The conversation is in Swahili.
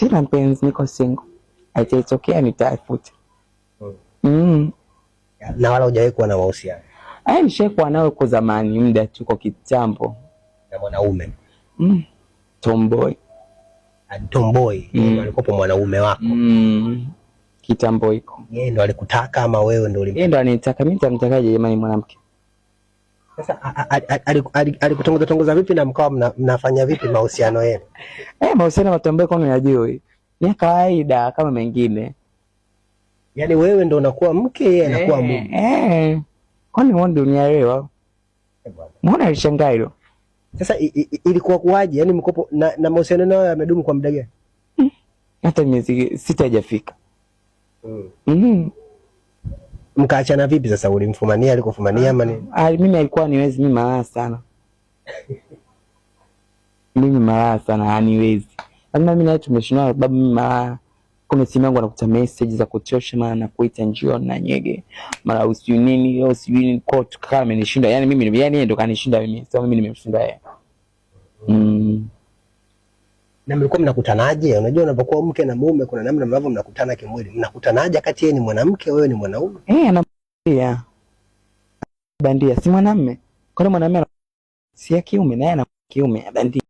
Sina mpenzi, niko single. Haitotokea nitafuta. Na wala hujawahi kuwa na mahusiano? Nishakuwa nao kwa zamani, muda tuko kitambo. Na mwanaume? Tomboy. Tomboy alikuwa mwanaume wako? Kitambo hiko. Yeye ndo alikutaka ama wewe ndo ulimtaka? Yeye ndo anitaka. Mimi nitamtakaje jamani mwanamke? Sasa alikutongoza vipi na mkao mnafanya vipi mahusiano yenu? Mahusiano ya Tomboy kwa unajui ni kawaida kama mengine. Yaani wewe ndo unakuwa mke, yeye anakuwa mume. Kwani wewe ndio unielewa? Mbona alishangaa hilo? Sasa ilikuwa kuaje? Yaani mkopo na mahusiano nayo yamedumu kwa muda gani? Hata miezi 6 haijafika. Mkaachana vipi sasa? Ulimfumania, alikufumania ama nini? Mimi alikuwa niwezi, mimi malaya sana. Mimi malaya sana, haniwezi. Lazima mimi na tumeshindana sababu mimi malaya. Kuna simu yangu anakuta message za kuchosha, maana nakuita njoo na nyege. Mara usiyu nini, leo usiyu nini, kwa kama amenishinda. Yaani mimi yeye ndo kanishinda mimi. Sio mimi nimemshinda yeye. Na mlikuwa mnakutanaje? Unajua unapokuwa mke na mume kuna namna ambavyo mnakutana kimwili. Mnakutanaje kati yeye ni mwanamke wewe ni mwanaume? Anabandia. Bandia si mwanamume. Kwa nini mwanamume si ya kiume na yeye ana kiume bandia?